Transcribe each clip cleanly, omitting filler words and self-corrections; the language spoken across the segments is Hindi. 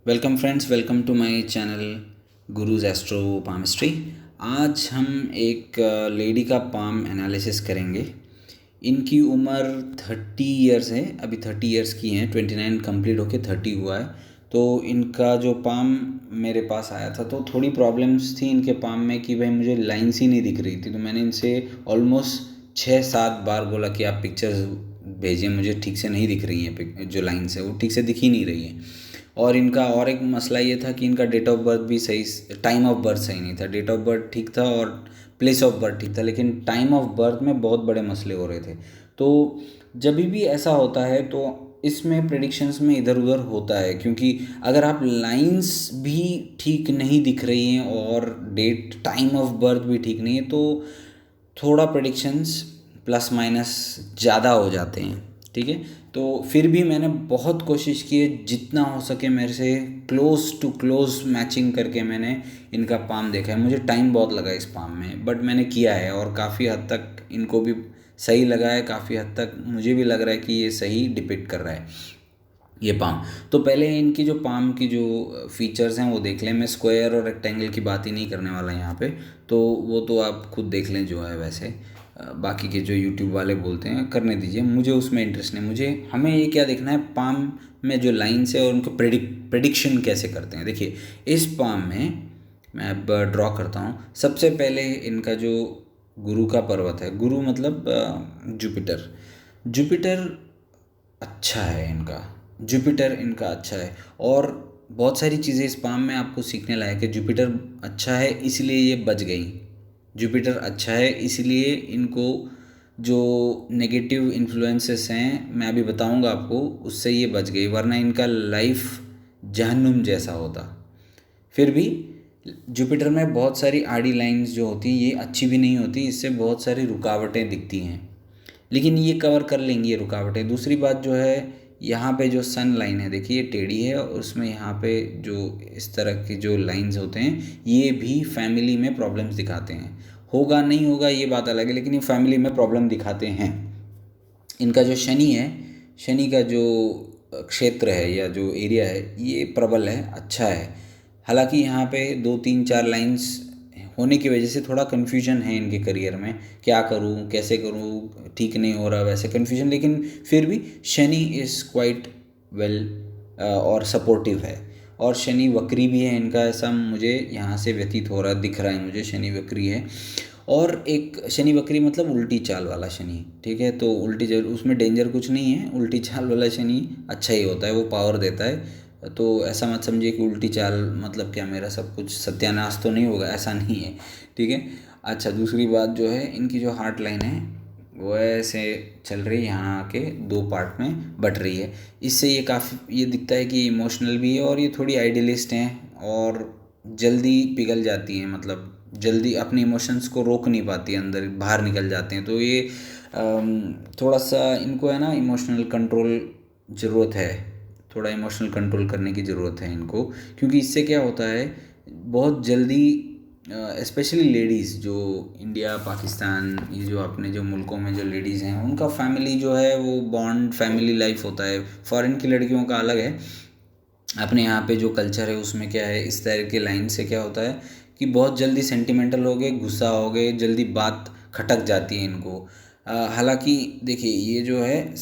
Welcome friends, welcome to my channel Gurus astro palmistry. आज हम एक लेडी का पाम एनालिसिस करेंगे। इनकी उम्र 30 इयर्स है, अभी 30 इयर्स की हैं। 29 कंप्लीट होके 30 हुआ है। तो इनका जो पाम मेरे पास आया था तो थोड़ी प्रॉब्लम्स थी इनके पाम में कि भाई मुझे लाइन्स ही नहीं दिख रही थी। तो मैंने इनसे ऑलमोस्ट 6-7 बार बोला कि आप पिक्चर्स भेजिए, मुझे ठीक से नहीं दिख रही हैं, जो लाइन्स है वो ठीक से दिख ही नहीं रही हैं। और इनका और एक मसला ये था कि इनका डेट ऑफ बर्थ भी सही, टाइम ऑफ बर्थ सही नहीं था। डेट ऑफ बर्थ ठीक था और प्लेस ऑफ बर्थ ठीक था, लेकिन टाइम ऑफ बर्थ में बहुत बड़े मसले हो रहे थे। तो जब भी ऐसा होता है तो इसमें प्रेडिक्शंस में इधर उधर होता है, क्योंकि अगर आप लाइंस भी ठीक नहीं दिख रही हैं और डेट टाइम ऑफ बर्थ भी ठीक नहीं है तो थोड़ा प्रेडिक्शंस प्लस माइनस ज़्यादा हो जाते हैं। ठीक है, तो फिर भी मैंने बहुत कोशिश की है, जितना हो सके मेरे से क्लोज टू क्लोज मैचिंग करके मैंने इनका पाम देखा है। मुझे टाइम बहुत लगा इस पाम में, बट मैंने किया है और काफ़ी हद तक इनको भी सही लगा है। काफ़ी हद तक मुझे भी लग रहा है कि ये सही डिपिक्ट कर रहा है ये पाम। तो पहले इनकी जो पाम की जो फीचर्स हैं वो देख लें। मैं स्क्वायर और रेक्टेंगल की बात ही नहीं करने वाला यहाँ पे, तो वो तो आप खुद देख लें जो है। वैसे बाकी के जो यूट्यूब वाले बोलते हैं करने दीजिए, मुझे उसमें इंटरेस्ट नहीं। मुझे हमें ये क्या देखना है, पाम में जो लाइन्स है और उनको प्रेडिक्शन कैसे करते हैं। देखिए, इस पाम में मैं अब ड्रॉ करता हूँ। सबसे पहले इनका जो गुरु का पर्वत है, गुरु मतलब जुपिटर। जुपिटर अच्छा है इनका, जुपिटर इनका अच्छा है। और बहुत सारी चीज़ें इस पाम में आपको सीखने लायक है। जुपिटर अच्छा है इसलिए ये बच गई। जुपिटर अच्छा है इसलिए इनको जो नेगेटिव इन्फ्लुएंसेस हैं मैं अभी बताऊंगा आपको, उससे ये बच गई, वरना इनका लाइफ जहन्नुम जैसा होता। फिर भी जुपिटर में बहुत सारी आड़ी लाइंस जो होती हैं ये अच्छी भी नहीं होती, इससे बहुत सारी रुकावटें दिखती हैं, लेकिन ये कवर कर लेंगी ये रुकावटें। दूसरी बात जो है, यहाँ पे जो सन लाइन है देखिए, ये टेढ़ी है और उसमें यहाँ पे जो इस तरह के जो लाइंस होते हैं ये भी फैमिली में प्रॉब्लम्स दिखाते हैं। होगा नहीं होगा ये बात अलग है, लेकिन ये फैमिली में प्रॉब्लम दिखाते हैं। इनका जो शनि है, शनि का जो क्षेत्र है या जो एरिया है ये प्रबल है, अच्छा है। हालांकि यहाँ पे 2-3-4 लाइंस होने की वजह से थोड़ा कन्फ्यूजन है इनके करियर में, क्या करूँ कैसे करूँ, ठीक नहीं हो रहा वैसे कन्फ्यूजन। लेकिन फिर भी शनि इज़ क्वाइट वेल और सपोर्टिव है। और शनि वक्री भी है इनका, ऐसा मुझे यहाँ से व्यतीत हो रहा दिख रहा है, मुझे शनि वक्री है। और एक शनि वक्री मतलब उल्टी चाल वाला शनि। ठीक है, तो उल्टी उसमें डेंजर कुछ नहीं है। उल्टी चाल वाला शनि अच्छा ही होता है, वो पावर देता है। तो ऐसा मत समझिए कि उल्टी चाल मतलब क्या मेरा सब कुछ सत्यानाश तो नहीं होगा, ऐसा नहीं है। ठीक है। अच्छा, दूसरी बात जो है, इनकी जो हार्ट लाइन है वो ऐसे चल रही है, यहाँ आके 2 पार्ट में बट रही है। इससे ये काफ़ी ये दिखता है कि इमोशनल भी है और ये थोड़ी आइडियलिस्ट हैं और जल्दी पिघल जाती हैं, मतलब जल्दी अपने इमोशंस को रोक नहीं पाती, अंदर बाहर निकल जाते हैं। तो ये थोड़ा सा इनको है ना इमोशनल कंट्रोल ज़रूरत है, थोड़ा इमोशनल कंट्रोल करने की ज़रूरत है इनको। क्योंकि इससे क्या होता है, बहुत जल्दी स्पेशली लेडीज़ जो इंडिया पाकिस्तान, ये जो अपने जो मुल्कों में जो लेडीज़ हैं उनका फैमिली जो है वो बॉन्ड फैमिली लाइफ होता है। फॉरेन की लड़कियों का अलग है, अपने यहाँ पे जो कल्चर है उसमें क्या है, इस तरह के लाइन से क्या होता है कि बहुत जल्दी सेंटिमेंटल हो गए, गुस्सा हो गए, जल्दी बात खटक जाती है इनको। हालांकि देखिए, ये जो है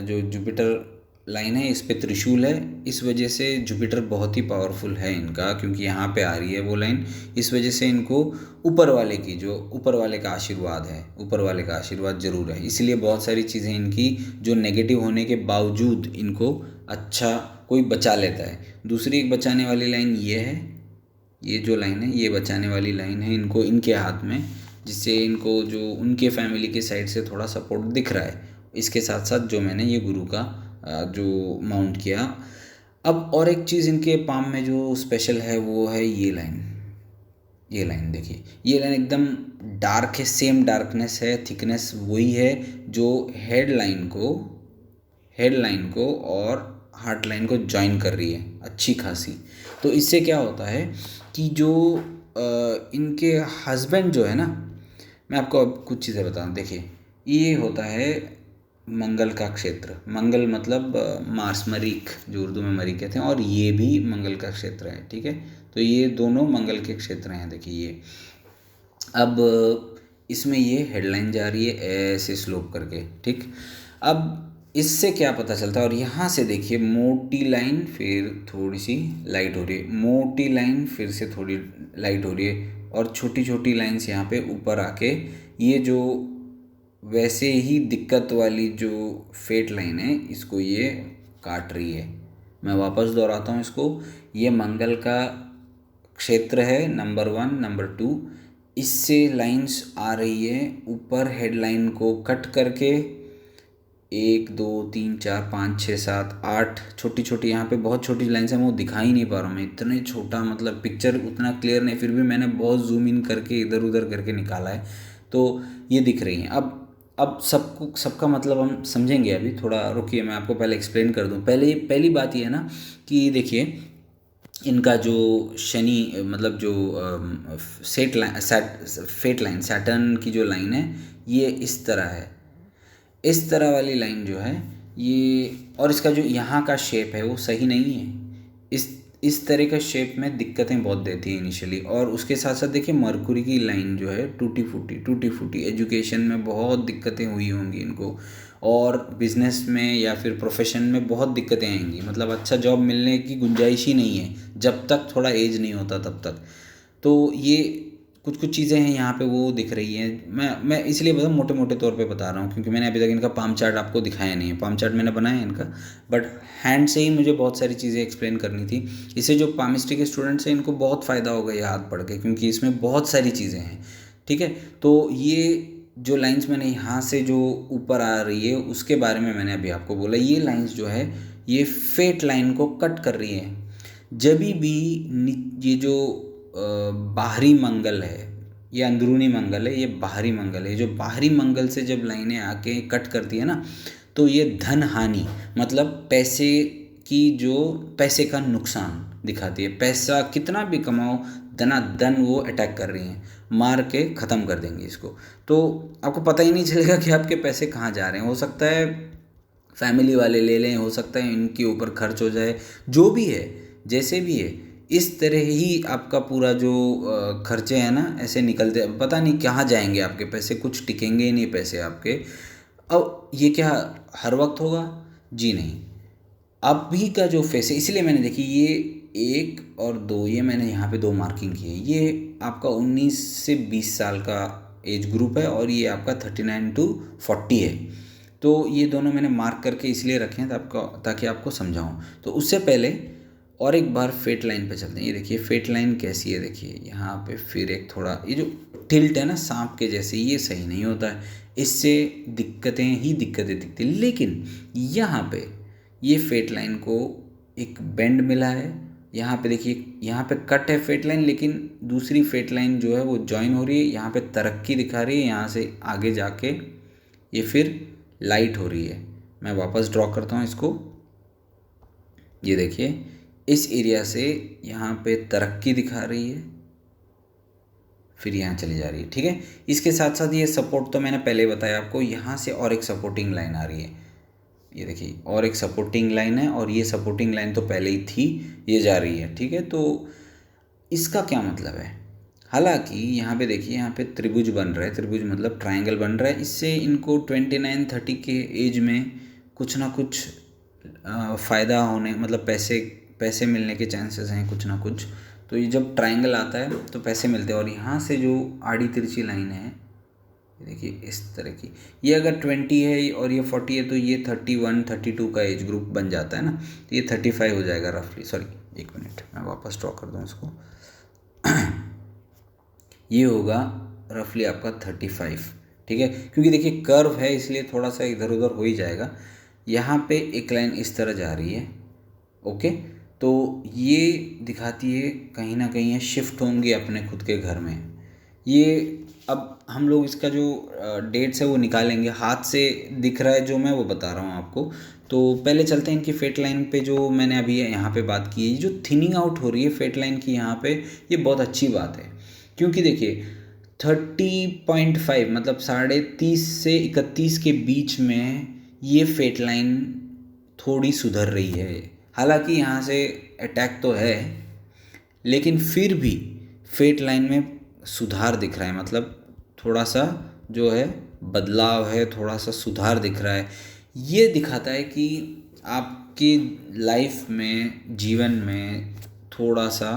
जो जुपिटर लाइन है इस पे त्रिशूल है, इस वजह से जुपिटर बहुत ही पावरफुल है इनका, क्योंकि यहाँ पे आ रही है वो लाइन। इस वजह से इनको ऊपर वाले की जो ऊपर वाले का आशीर्वाद है, ऊपर वाले का आशीर्वाद ज़रूर है, इसलिए बहुत सारी चीज़ें इनकी जो नेगेटिव होने के बावजूद इनको अच्छा कोई बचा लेता है। दूसरी एक बचाने वाली लाइन ये है, ये जो लाइन है ये बचाने वाली लाइन है इनको इनके हाथ में, जिससे इनको जो उनके फैमिली के साइड से थोड़ा सपोर्ट दिख रहा है। इसके साथ साथ जो मैंने ये गुरु का जो माउंट किया। अब और एक चीज़ इनके पाम में जो स्पेशल है वो है ये लाइन। ये लाइन देखिए, ये लाइन एकदम डार्क है, सेम डार्कनेस है, थिकनेस वही है जो हेड लाइन को और हार्ट लाइन को जॉइन कर रही है अच्छी खासी। तो इससे क्या होता है कि जो इनके हस्बैंड जो है ना, मैं आपको अब कुछ चीज़ें बताऊँ। देखिए, ये होता है मंगल का क्षेत्र, मंगल मतलब मार्स, मरीख, जो उर्दू में मरीख कहते हैं, और ये भी मंगल का क्षेत्र है। ठीक है, तो ये दोनों मंगल के क्षेत्र हैं। देखिए ये, अब इसमें ये हेडलाइन जा रही है ऐसे स्लोप करके। ठीक, अब इससे क्या पता चलता है, और यहाँ से देखिए मोटी लाइन फिर थोड़ी सी लाइट हो रही है, मोटी लाइन फिर से थोड़ी लाइट हो रही है, और छोटी छोटी लाइंस यहाँ पे ऊपर आके ये जो वैसे ही दिक्कत वाली जो फेट लाइन है इसको ये काट रही है। मैं वापस दोहराता हूँ इसको, ये मंगल का क्षेत्र है नंबर 1, नंबर 2, इससे लाइंस आ रही है ऊपर हेडलाइन को कट करके 1 2 3 4 5 6 7 8 छोटी छोटी, यहाँ पे बहुत छोटी लाइन्स हैं, वो दिखा ही नहीं पा रहा हूँ मैं, इतने छोटा, मतलब पिक्चर उतना क्लियर नहीं, फिर भी मैंने बहुत जूम इन करके इधर उधर करके निकाला है, तो ये दिख रही हैं। अब सबका मतलब हम समझेंगे। अभी थोड़ा रुकिए, मैं आपको पहले एक्सप्लेन कर दूँ। पहली बात ये है ना कि देखिए इनका जो शनि मतलब जो फेट लाइन, सैटर्न की जो लाइन है ये इस तरह है, इस तरह वाली लाइन जो है ये, और इसका जो यहाँ का शेप है वो सही नहीं है। इस तरह का शेप में दिक्कतें बहुत देती है इनिशियली, और उसके साथ साथ देखिए मरकुरी की लाइन जो है टूटी फूटी, एजुकेशन में बहुत दिक्कतें हुई होंगी इनको, और बिजनेस में या फिर प्रोफेशन में बहुत दिक्कतें आएंगी, मतलब अच्छा जॉब मिलने की गुंजाइश ही नहीं है जब तक थोड़ा एज नहीं होता तब तक। तो ये कुछ चीज़ें हैं यहाँ पे वो दिख रही हैं। मैं इसलिए बता मोटे मोटे तौर पे बता रहा हूँ क्योंकि मैंने अभी तक इनका पाम चार्ट आपको दिखाया नहीं है। पाम चार्ट मैंने बनाया है इनका, बट हैंड से ही मुझे बहुत सारी चीज़ें एक्सप्लेन करनी थी। इससे जो पामिस्ट्री के स्टूडेंट्स हैं इनको बहुत फ़ायदा होगा ये हाथ पढ़ के, क्योंकि इसमें बहुत सारी चीज़ें हैं। ठीक है, तो ये जो लाइंस मैंने यहाँ से जो ऊपर आ रही है उसके बारे में मैंने अभी आपको बोला, ये लाइंस जो है ये फेट लाइन को कट कर रही है। जब भी ये जो बाहरी मंगल है, ये अंदरूनी मंगल है, ये बाहरी मंगल है, जो बाहरी मंगल से जब लाइनें आके कट करती है ना, तो ये धन हानि, मतलब पैसे का नुकसान दिखाती है। पैसा कितना भी कमाओ, धनाधन वो अटैक कर रही हैं, मार के ख़त्म कर देंगे इसको। तो आपको पता ही नहीं चलेगा कि आपके पैसे कहाँ जा रहे हैं। हो सकता है फैमिली वाले ले लें, हो सकता है इनके ऊपर खर्च हो जाए, जो भी है जैसे भी है, इस तरह ही आपका पूरा जो खर्चे हैं ना ऐसे निकलते, पता नहीं कहाँ जाएंगे आपके पैसे, कुछ टिकेंगे ही नहीं पैसे आपके। अब ये क्या हर वक्त होगा? जी नहीं। अभी का जो फेस है, इसलिए मैंने देखी ये 1 और 2, ये मैंने यहाँ पे 2 मार्किंग की है। ये आपका 19 से 20 साल का एज ग्रुप है, और ये आपका 39 to 40 है। तो ये दोनों मैंने मार्क करके इसलिए रखे हैं ताकि आपको समझाऊँ। तो उससे पहले और एक बार फेट लाइन पे चलते हैं। ये देखिए फेट लाइन कैसी है, देखिए यहाँ पे फिर एक थोड़ा ये जो टिल्ट है ना सांप के जैसे, ये सही नहीं होता है, इससे दिक्कतें दिखती। लेकिन यहाँ पे ये फेट लाइन को एक बेंड मिला है, यहाँ पे देखिए, यहाँ पे कट है फेट लाइन, लेकिन दूसरी फेट लाइन जो है वो जॉइन हो रही है, यहाँ पे तरक्की दिखा रही है, यहाँ से आगे जाके ये फिर लाइट हो रही है। मैं वापस ड्रॉ करता हूँ इसको, ये देखिए इस एरिया से यहाँ पे तरक्की दिखा रही है, फिर यहाँ चली जा रही है। ठीक है, इसके साथ साथ ये सपोर्ट तो मैंने पहले बताया आपको, यहाँ से और एक सपोर्टिंग लाइन आ रही है, ये देखिए और एक सपोर्टिंग लाइन है, और ये सपोर्टिंग लाइन तो पहले ही थी, ये जा रही है। ठीक है, तो इसका क्या मतलब है? हालांकि यहाँ पे देखिए, यहाँ पे त्रिभुज बन रहा है, त्रिभुज मतलब ट्रायंगल बन रहा है, इससे इनको 29-30 के एज में कुछ ना कुछ फ़ायदा होने, मतलब पैसे मिलने के चांसेस हैं कुछ ना कुछ। तो ये जब ट्रायंगल आता है तो पैसे मिलते हैं। और यहाँ से जो आड़ी तिरछी लाइन है, ये देखिए इस तरह की, ये अगर 20 है और ये 40 है तो ये 31-32 का एज ग्रुप बन जाता है ना, तो ये 35 हो जाएगा रफली। सॉरी 1 मिनट, मैं वापस ड्रॉ कर दूँ इसको। ये होगा रफली आपका 35। ठीक है, क्योंकि देखिए कर्व है इसलिए थोड़ा सा इधर उधर हो ही जाएगा। यहाँ पे एक लाइन इस तरह जा रही है, ओके, तो ये दिखाती है कहीं ना कहीं ये शिफ्ट होंगे अपने खुद के घर में। ये अब हम लोग इसका जो डेट्स है वो निकालेंगे, हाथ से दिख रहा है जो मैं वो बता रहा हूँ आपको। तो पहले चलते हैं इनकी फेट लाइन पे, जो मैंने अभी यहाँ पे बात की है, जो थिनिंग आउट हो रही है फेट लाइन की यहाँ पे, ये बहुत अच्छी बात है। क्योंकि देखिए 30.5 मतलब 30.5 से 31 के बीच में ये फेट लाइन थोड़ी सुधर रही है। हालांकि यहाँ से अटैक तो है, लेकिन फिर भी फेट लाइन में सुधार दिख रहा है, मतलब थोड़ा सा जो है बदलाव है, थोड़ा सा सुधार दिख रहा है। ये दिखाता है कि आपकी लाइफ में, जीवन में थोड़ा सा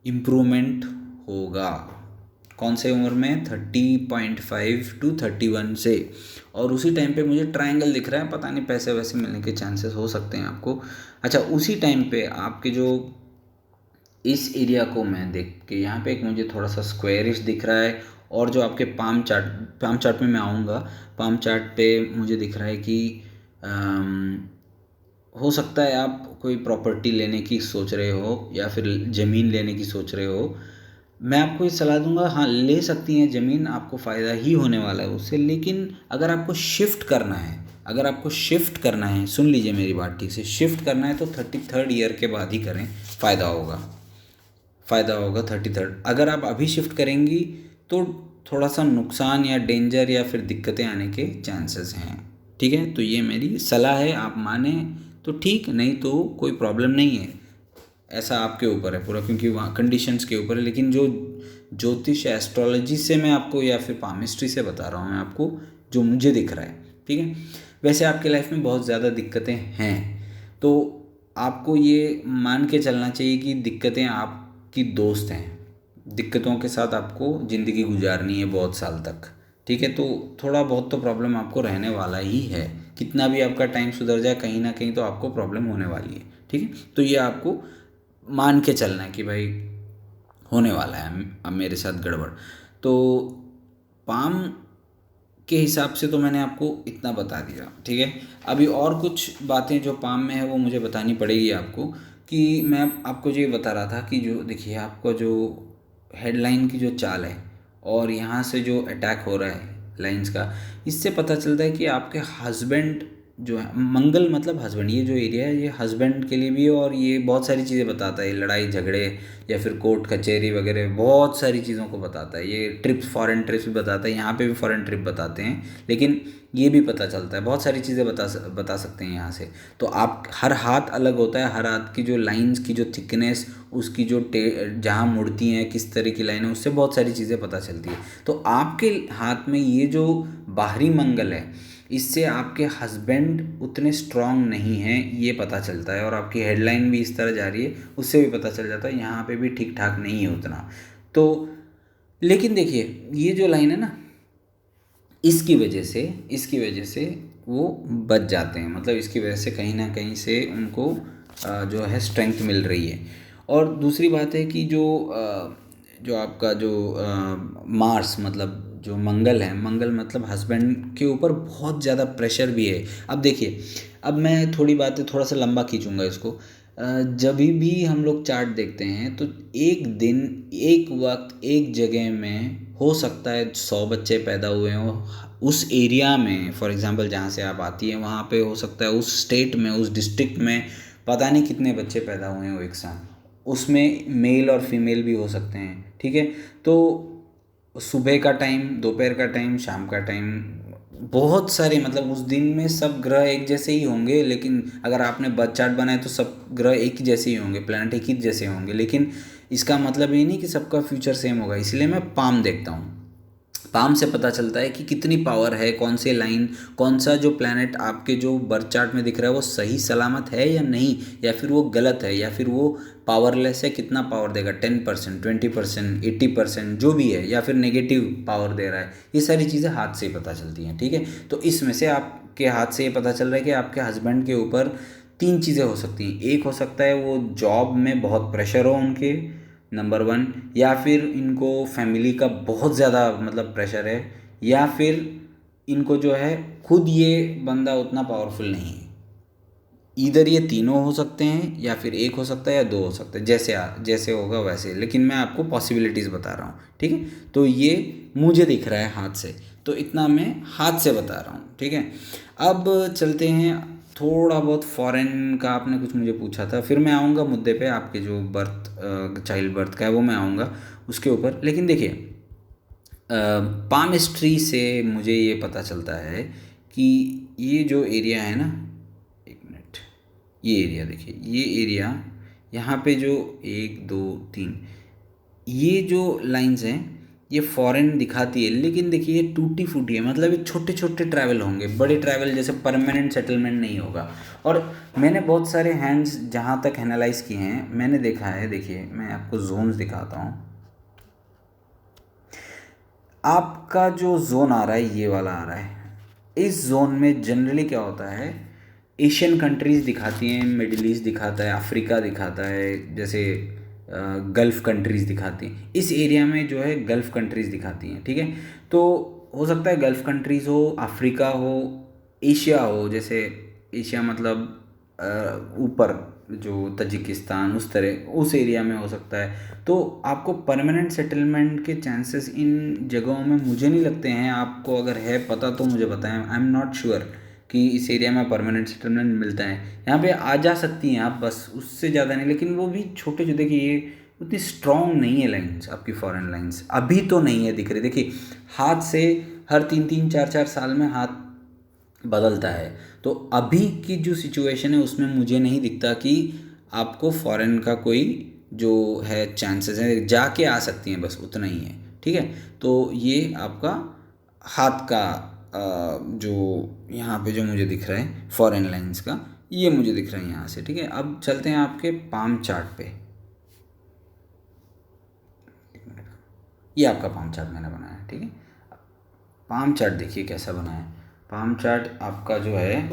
इम्प्रूवमेंट होगा। कौन से उम्र में? 30.5 to 31 से। और उसी टाइम पे मुझे ट्रायंगल दिख रहा है, पता नहीं पैसे वैसे मिलने के चांसेस हो सकते हैं आपको। अच्छा, उसी टाइम पे आपके जो इस एरिया को मैं देख के यहाँ पे एक मुझे थोड़ा सा स्क्वायरिश दिख रहा है। और जो आपके पाम चार्ट में मैं आऊँगा, पाम चार्ट पे मुझे दिख रहा है कि हो सकता है आप कोई प्रॉपर्टी लेने की सोच रहे हो या फिर ज़मीन लेने की सोच रहे हो। मैं आपको ये सलाह दूंगा, हाँ ले सकती हैं ज़मीन, आपको फ़ायदा ही होने वाला है उससे। लेकिन अगर आपको शिफ्ट करना है, अगर आपको शिफ्ट करना है, सुन लीजिए मेरी बात ठीक से, शिफ्ट करना है तो 33rd ईयर के बाद ही करें, फ़ायदा होगा। 33rd। अगर आप अभी शिफ्ट करेंगी तो थोड़ा सा नुकसान या डेंजर या फिर दिक्कतें आने के चांसेस हैं। ठीक है, तो ये मेरी सलाह है, आप माने तो ठीक, नहीं तो कोई प्रॉब्लम नहीं है। ऐसा आपके ऊपर है पूरा, क्योंकि वहाँ कंडीशंस के ऊपर है। लेकिन जो ज्योतिष एस्ट्रोलॉजी से मैं आपको या फिर पामिस्ट्री से बता रहा हूँ मैं आपको, जो मुझे दिख रहा है। ठीक है, वैसे आपके लाइफ में बहुत ज़्यादा दिक्कतें हैं, तो आपको ये मान के चलना चाहिए कि दिक्कतें आपकी दोस्त हैं। दिक्कतों के साथ आपको ज़िंदगी गुजारनी है बहुत साल तक। ठीक है, तो थोड़ा बहुत तो प्रॉब्लम आपको रहने वाला ही है। कितना भी आपका टाइम सुधर जाए, कहीं ना कहीं तो आपको प्रॉब्लम होने वाली है। ठीक है, तो ये आपको मान के चलना है कि भाई होने वाला है अब मेरे साथ गड़बड़। तो पाम के हिसाब से तो मैंने आपको इतना बता दिया। ठीक है, अभी और कुछ बातें जो पाम में है वो मुझे बतानी पड़ेगी आपको। कि मैं आपको जो ये बता रहा था कि जो देखिए आपका जो हेडलाइन की जो चाल है और यहाँ से जो अटैक हो रहा है लाइंस का, इससे पता चलता है कि आपके हस्बैंड जो है, मंगल मतलब हस्बैंड, ये जो एरिया है ये हस्बैंड के लिए भी है। और ये बहुत सारी चीज़ें बताता है, लड़ाई झगड़े या फिर कोर्ट कचहरी वगैरह बहुत सारी चीज़ों को बताता है। ये ट्रिप्स, फॉरेन ट्रिप्स भी बताता है, यहाँ पे भी फॉरेन ट्रिप बताते हैं, लेकिन ये भी पता चलता है, बहुत सारी चीज़ें बता सकते हैं यहाँ से। तो आप, हर हाथ अलग होता है, हर हाथ की जो लाइंस की जो थिकनेस, उसकी जो जहाँ मुड़ती हैं, किस तरह की लाइन है, उससे बहुत सारी चीज़ें पता चलती है। तो आपके हाथ में ये जो बाहरी मंगल है, इससे आपके हस्बैंड उतने स्ट्रांग नहीं हैं, ये पता चलता है। और आपकी हेडलाइन भी इस तरह जा रही है, उससे भी पता चल जाता है यहाँ पे भी ठीक ठाक नहीं है उतना। तो लेकिन देखिए ये जो लाइन है ना, इसकी वजह से वो बच जाते हैं, मतलब इसकी वजह से कहीं ना कहीं से उनको जो है स्ट्रेंथ मिल रही है। और दूसरी बात है कि जो आपका जो मार्स मतलब जो मंगल है, मंगल मतलब हस्बैंड के ऊपर बहुत ज़्यादा प्रेशर भी है। अब देखिए, अब मैं थोड़ी बातें थोड़ा सा लंबा खींचूंगा इसको। जब भी हम लोग चार्ट देखते हैं तो एक दिन, एक वक्त, एक जगह में हो सकता है 100 बच्चे पैदा हुए हों उस एरिया में। फॉर एग्जांपल जहाँ से आप आती हैं वहाँ पे हो सकता है उस स्टेट में, उस डिस्ट्रिक्ट में पता नहीं कितने बच्चे पैदा हुए हों एक साथ, उसमें मेल और फीमेल भी हो सकते हैं। ठीक है, तो सुबह का टाइम, दोपहर का टाइम, शाम का टाइम, बहुत सारे, मतलब उस दिन में सब ग्रह एक जैसे ही होंगे। लेकिन अगर आपने बर्थ चार्ट बनाया तो सब ग्रह एक ही जैसे ही होंगे, प्लैनेट एक ही जैसे होंगे, लेकिन इसका मतलब ये नहीं कि सबका फ्यूचर सेम होगा। इसलिए मैं पाम देखता हूँ, पाम से पता चलता है कि कितनी पावर है, कौन से लाइन, कौन सा जो प्लैनेट आपके जो बर्थ चार्ट में दिख रहा है वो सही सलामत है या नहीं, या फिर वो गलत है, या फिर वो पावरलेस है, कितना पावर देगा, 10%, 20%, 80%, जो भी है, या फिर नेगेटिव पावर दे रहा है। ये सारी चीज़ें हाथ से ही पता चलती हैं। ठीक है, तो इसमें से आपके हाथ से ये पता चल रहा है कि आपके हस्बैंड के ऊपर 3 चीज़ें हो सकती हैं। एक हो सकता है वो जॉब में बहुत प्रेशर हो उनके, नंबर 1, या फिर इनको फैमिली का बहुत ज़्यादा मतलब प्रेशर है, या फिर इनको जो है खुद ये बंदा उतना पावरफुल नहीं है। इधर ये तीनों हो सकते हैं, या फिर एक हो सकता है, या 2 हो सकते हैं, जैसे होगा वैसे। लेकिन मैं आपको पॉसिबिलिटीज़ बता रहा हूँ। ठीक है, तो ये मुझे दिख रहा है हाथ से, तो इतना मैं हाथ से बता रहा हूँ। ठीक है, अब चलते हैं थोड़ा बहुत फॉरेन का, आपने कुछ मुझे पूछा था, फिर मैं आऊँगा मुद्दे पे, आपके जो चाइल्ड बर्थ का है वो मैं आऊँगा उसके ऊपर। लेकिन देखिए पामिस्ट्री से मुझे ये पता चलता है कि ये जो एरिया है ना, एक मिनट, ये एरिया देखिए, ये एरिया यहाँ पे जो 1 2 3 ये जो लाइंस हैं ये फॉरेन दिखाती है, लेकिन देखिए ये टूटी फूटी है, मतलब ये छोटे छोटे ट्रैवल होंगे, बड़े ट्रैवल जैसे परमानेंट सेटलमेंट नहीं होगा। और मैंने बहुत सारे हैंड्स जहाँ तक एनालाइज किए हैं मैंने देखा है, देखिए मैं आपको जोन्स दिखाता हूँ। आपका जो जोन आ रहा है ये वाला आ रहा है, इस जोन में जनरली क्या होता है, एशियन कंट्रीज़ दिखाती हैं, मिडिल ईस्ट दिखाता है, अफ्रीका दिखाता है, जैसे गल्फ़ कंट्रीज़ दिखाती हैं। इस एरिया में जो है गल्फ़ कंट्रीज़ दिखाती हैं, ठीक है। तो हो सकता है गल्फ़ कंट्रीज़ हो, अफ्रीका हो, एशिया हो, जैसे एशिया मतलब ऊपर जो तजिकिस्तान उस तरह उस एरिया में हो सकता है। तो आपको परमानेंट सेटलमेंट के चांसेस इन जगहों में मुझे नहीं लगते हैं। आपको अगर है पता तो मुझे बताएं। आई एम नॉट श्योर कि इस एरिया में परमानेंट सेटलमेंट मिलता है। यहाँ पे आ जा सकती हैं आप, बस उससे ज़्यादा नहीं, लेकिन वो भी छोटे जो, देखिए ये उतनी स्ट्रॉन्ग नहीं है लाइन्स, आपकी फॉरेन लाइन्स अभी तो नहीं है दिख रही। देखिए हाथ से हर 3 3 4 4 साल में हाथ बदलता है, तो अभी की जो सिचुएशन है उसमें मुझे नहीं दिखता कि आपको फॉरेन का कोई जो है चांसेस हैं, जाके आ सकती हैं, बस उतना ही है, ठीक है। तो ये आपका हाथ का जो यहाँ पे जो मुझे दिख रहा है फॉरेन लाइंस का, ये मुझे दिख रहा है यहाँ से, ठीक है। अब चलते हैं आपके पाम चार्ट पे। ये आपका पाम चार्ट मैंने बनाया है, ठीक है। पाम चार्ट देखिए कैसा बना है। पाम चार्ट आपका जो है,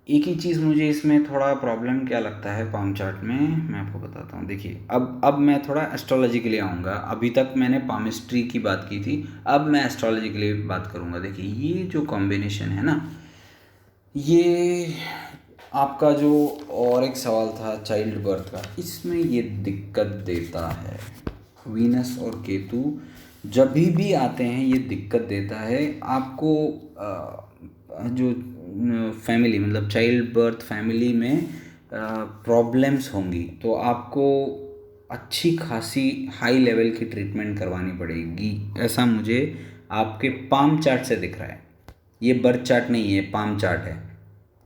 एक ही चीज़ मुझे इसमें थोड़ा प्रॉब्लम क्या लगता है पाम चार्ट में, मैं आपको बताता हूँ। देखिए अब मैं थोड़ा एस्ट्रोलॉजी के लिए आऊँगा। अभी तक मैंने पामिस्ट्री की बात की थी, अब मैं एस्ट्रोलॉजी के लिए बात करूँगा। देखिए ये जो कॉम्बिनेशन है ना, ये आपका जो, और एक सवाल था चाइल्ड बर्थ का, इसमें ये दिक्कत देता है। वीनस और केतु जब भी आते हैं ये दिक्कत देता है आपको। जो फैमिली मतलब चाइल्ड बर्थ फैमिली में प्रॉब्लम्स होंगी, तो आपको अच्छी खासी हाई लेवल की ट्रीटमेंट करवानी पड़ेगी, ऐसा मुझे आपके पाम चार्ट से दिख रहा है। ये बर्थ चार्ट नहीं है, पाम चार्ट है।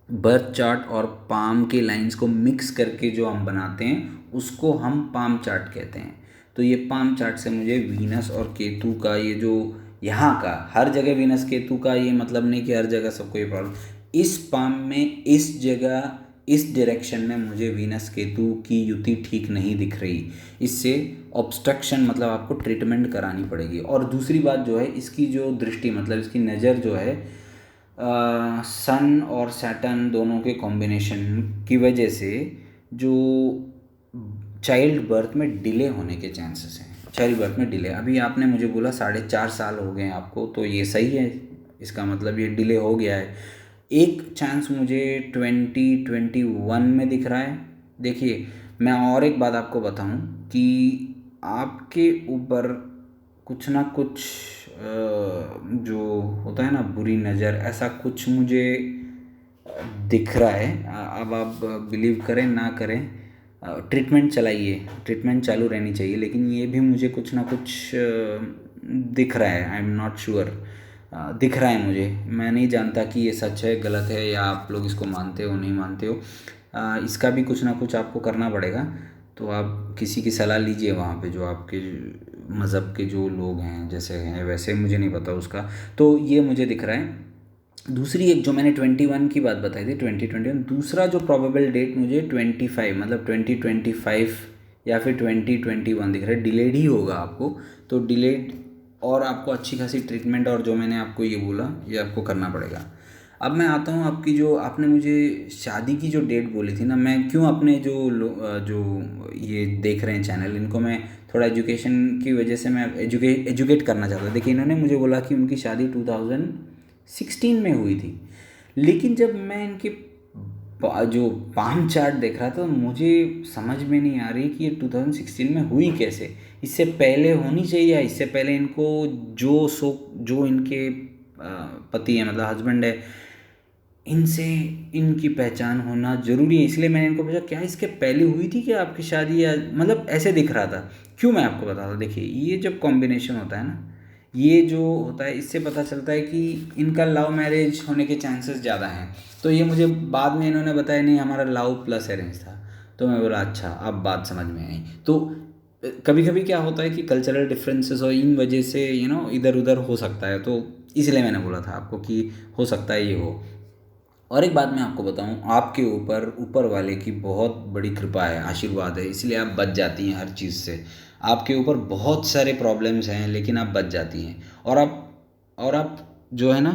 बर्थ चार्ट और पाम के लाइंस को मिक्स करके जो हम बनाते हैं उसको हम पाम चार्ट कहते हैं। तो ये पाम चार्ट से मुझे वीनस और केतु का, ये जो यहाँ का हर जगह वीनस केतु का, ये मतलब नहीं कि हर जगह सबको ये प्रॉब्लम, इस पाम में इस जगह इस डायरेक्शन में मुझे वीनस केतु की युति ठीक नहीं दिख रही। इससे ऑब्स्ट्रक्शन मतलब आपको ट्रीटमेंट करानी पड़ेगी। और दूसरी बात जो है, इसकी जो दृष्टि मतलब इसकी नज़र जो है, सन और सैटर्न दोनों के कॉम्बिनेशन की वजह से जो चाइल्ड बर्थ में डिले होने के चांसेस हैं। चाइल्ड बर्थ में डिले, अभी आपने मुझे बोला 4.5 साल हो गए हैं आपको, तो ये सही है, इसका मतलब ये डिले हो गया है। एक चांस मुझे 2021 में दिख रहा है। देखिए मैं और एक बात आपको बताऊं कि आपके ऊपर कुछ ना कुछ जो होता है ना बुरी नज़र, ऐसा कुछ मुझे दिख रहा है। अब आप बिलीव करें ना करें, ट्रीटमेंट चलाइए, ट्रीटमेंट चालू रहनी चाहिए, लेकिन ये भी मुझे कुछ ना कुछ दिख रहा है। आई एम नॉट श्योर, दिख रहा है मुझे। मैं नहीं जानता कि ये सच है गलत है, या आप लोग इसको मानते हो नहीं मानते हो। इसका भी कुछ ना कुछ आपको करना पड़ेगा। तो आप किसी की सलाह लीजिए वहाँ पे, जो आपके मज़हब के जो लोग हैं जैसे हैं वैसे, मुझे नहीं पता उसका। तो ये मुझे दिख रहा है। दूसरी एक जो मैंने 21 की बात बताई थी, 2021, दूसरा जो प्रोबेबल डेट मुझे 25 मतलब 2025 या फिर 2021 दिख रहा है। डिलेड ही होगा आपको, तो डिलेड, और आपको अच्छी खासी ट्रीटमेंट, और जो मैंने आपको ये बोला ये आपको करना पड़ेगा। अब मैं आता हूँ आपकी जो आपने मुझे शादी की जो डेट बोली थी ना, मैं क्यों अपने जो ये देख रहे हैं चैनल, इनको मैं थोड़ा एजुकेशन की वजह से मैं एजुकेट करना चाहता हूँ। देखिए इन्होंने मुझे बोला कि उनकी शादी 2016 में हुई थी, लेकिन जब मैं इनके जो पाम चार्ट देख रहा था तो मुझे समझ में नहीं आ रही कि ये 2016 में हुई कैसे। इससे पहले होनी चाहिए, या इससे पहले इनको जो इनके पति हैं मतलब हस्बैंड है, इनसे इनकी पहचान होना ज़रूरी है। इसलिए मैंने इनको पूछा क्या इसके पहले हुई थी क्या आपकी शादी, या मतलब ऐसे दिख रहा था। क्यों, मैं आपको बताता हूँ। देखिए ये जब कॉम्बिनेशन होता है ना, ये जो होता है इससे पता चलता है कि इनका लव मैरिज होने के चांसेस ज़्यादा हैं। तो ये मुझे बाद में इन्होंने बताया नहीं हमारा लव प्लस अरेंज था। तो मैं बोला अच्छा अब बात समझ में आई। तो कभी कभी क्या होता है कि कल्चरल डिफरेंसेस और इन वजह से इधर उधर हो सकता है, तो इसलिए मैंने बोला था आपको कि हो सकता है ये हो। और एक बात मैं आपको बताऊं, आपके ऊपर ऊपर वाले की बहुत बड़ी कृपा है, आशीर्वाद है, इसलिए आप बच जाती हैं हर चीज़ से। आपके ऊपर बहुत सारे प्रॉब्लम्स हैं लेकिन आप बच जाती हैं। और आप जो है ना,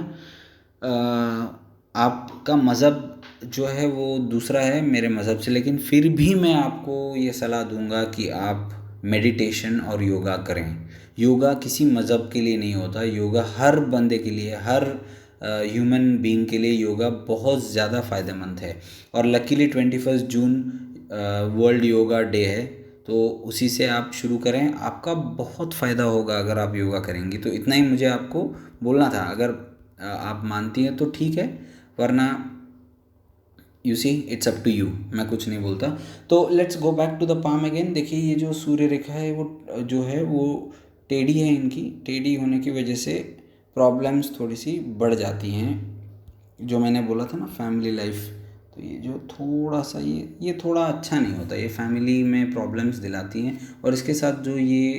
आपका मज़हब जो है वो दूसरा है मेरे मज़हब से, लेकिन फिर भी मैं आपको ये सलाह दूंगा कि आप मेडिटेशन और योगा करें। योगा किसी मज़हब के लिए नहीं होता, योगा हर बंदे के लिए, हर ह्यूमन बीइंग के लिए योगा बहुत ज़्यादा फ़ायदेमंद है। और luckily 21 June world yoga day है, तो उसी से आप शुरू करें, आपका बहुत फ़ायदा होगा अगर आप योगा करेंगी। तो इतना ही मुझे आपको बोलना था। अगर आप मानती हैं तो ठीक है, वरना you see it's up to you, मैं कुछ नहीं बोलता। तो let's go back to the palm again. देखिए ये जो सूर्य रेखा है वो जो है वो टेढ़ी है, इनकी टेढ़ी होने की वजह से प्रॉब्लम्स थोड़ी सी बढ़ जाती हैं। जो मैंने बोला था ना फैमिली लाइफ, तो ये जो थोड़ा सा ये थोड़ा अच्छा नहीं होता, ये फैमिली में प्रॉब्लम्स दिलाती हैं। और इसके साथ जो ये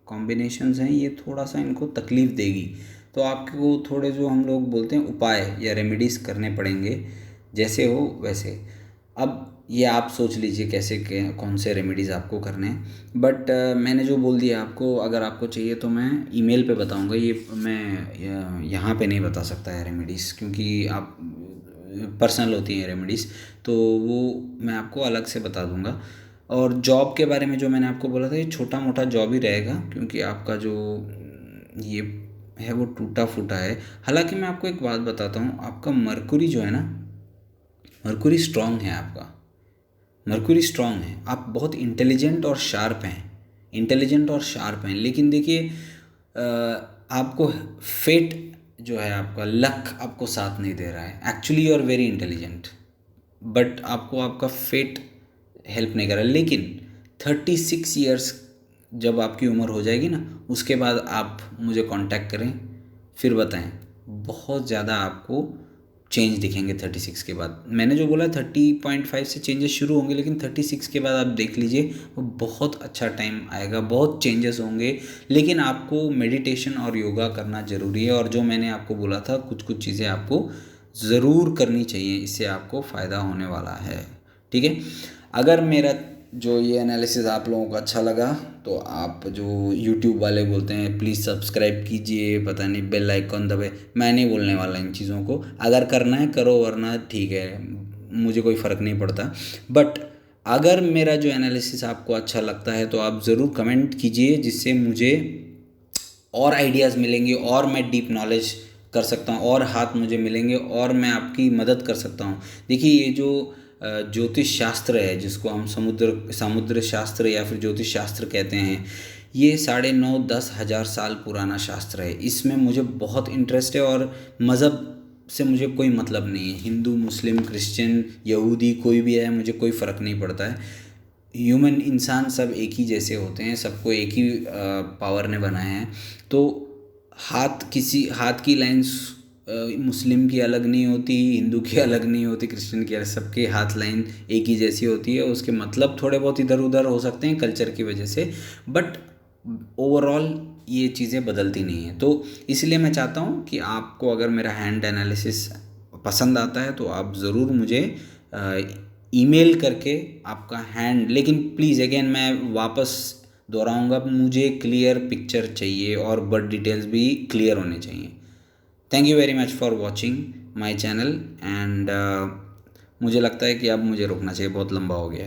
कॉम्बिनेशंस हैं ये थोड़ा सा इनको तकलीफ़ देगी। तो आपको थोड़े जो हम लोग बोलते हैं उपाय या रेमेडीज़ करने पड़ेंगे, जैसे हो वैसे। अब ये आप सोच लीजिए कैसे कौन से रेमेडीज़ आपको करने हैं। बट मैंने जो बोल दिया आपको, अगर आपको चाहिए तो मैं ईमेल पे बताऊंगा। ये मैं यहाँ पे नहीं बता सकता है रेमेडीज़, क्योंकि आप पर्सनल होती हैं रेमेडीज़, तो वो मैं आपको अलग से बता दूंगा। और जॉब के बारे में जो मैंने आपको बोला था, ये छोटा मोटा जॉब ही रहेगा, क्योंकि आपका जो ये है वो टूटा फूटा है। हालांकि मैं आपको एक बात बताता हूँ, आपका मरकुरी जो है ना, मरकुरी स्ट्रांग है आपका, मरकुरी स्ट्रांग है। आप बहुत इंटेलिजेंट और शार्प हैं, इंटेलिजेंट और शार्प हैं। लेकिन देखिए आपको फेट जो है, आपका लक आपको साथ नहीं दे रहा है। Actually you are very intelligent, but आपको आपका फेट हेल्प नहीं कर रहा। लेकिन 36 ईयर्स जब आपकी उम्र हो जाएगी ना, उसके बाद आप मुझे कांटेक्ट करें, फिर बताएं। बहुत ज़्यादा आपको चेंज दिखेंगे 36 के बाद। मैंने जो बोला 30.5 से चेंजेस शुरू होंगे, लेकिन 36 के बाद आप देख लीजिए वो बहुत अच्छा टाइम आएगा, बहुत चेंजेस होंगे। लेकिन आपको मेडिटेशन और योगा करना ज़रूरी है। और जो मैंने आपको बोला था कुछ कुछ चीज़ें आपको ज़रूर करनी चाहिए, इससे आपको फ़ायदा होने वाला है। ठीक है, अगर मेरा जो ये एनालिसिस आप लोगों को अच्छा लगा तो आप जो यूट्यूब वाले बोलते हैं प्लीज़ सब्सक्राइब कीजिए, पता नहीं बेल आइकॉन दबे, मैं नहीं बोलने वाला इन चीज़ों को। अगर करना है करो, वरना ठीक है, मुझे कोई फ़र्क नहीं पड़ता। बट अगर मेरा जो एनालिसिस आपको अच्छा लगता है तो आप ज़रूर कमेंट कीजिए, जिससे मुझे और आइडियाज़ मिलेंगे और मैं डीप नॉलेज कर सकता हूँ, और हाथ मुझे मिलेंगे और मैं आपकी मदद कर सकता हूँ। देखिए ये जो ज्योतिष शास्त्र है, जिसको हम समुद्र शास्त्र या फिर ज्योतिष शास्त्र कहते हैं, ये 9,500-10,000 साल पुराना शास्त्र है। इसमें मुझे बहुत इंटरेस्ट है, और मज़हब से मुझे कोई मतलब नहीं है। हिंदू, मुस्लिम, क्रिश्चियन, यहूदी, कोई भी है, मुझे कोई फ़र्क नहीं पड़ता है। ह्यूमन इंसान सब एक ही जैसे होते हैं, सबको एक ही पावर ने बनाया है। तो हाथ की लाइंस मुस्लिम की अलग नहीं होती, हिंदू की अलग नहीं होती, क्रिश्चियन की अलग, सबके हाथ लाइन एक ही जैसी होती है। उसके मतलब थोड़े बहुत इधर उधर हो सकते हैं कल्चर की वजह से, बट ओवरऑल ये चीज़ें बदलती नहीं हैं। तो इसलिए मैं चाहता हूँ कि आपको अगर मेरा हैंड एनालिसिस पसंद आता है तो आप ज़रूर मुझे ईमेल करके आपका हैंड, लेकिन प्लीज़ अगेन मैं वापस दोहराऊंगा, मुझे क्लियर पिक्चर चाहिए और बर्थ डिटेल्स भी क्लियर होने चाहिए। Thank you very much for watching my channel. And मुझे लगता है कि अब मुझे रुकना चाहिए, बहुत लंबा हो गया है।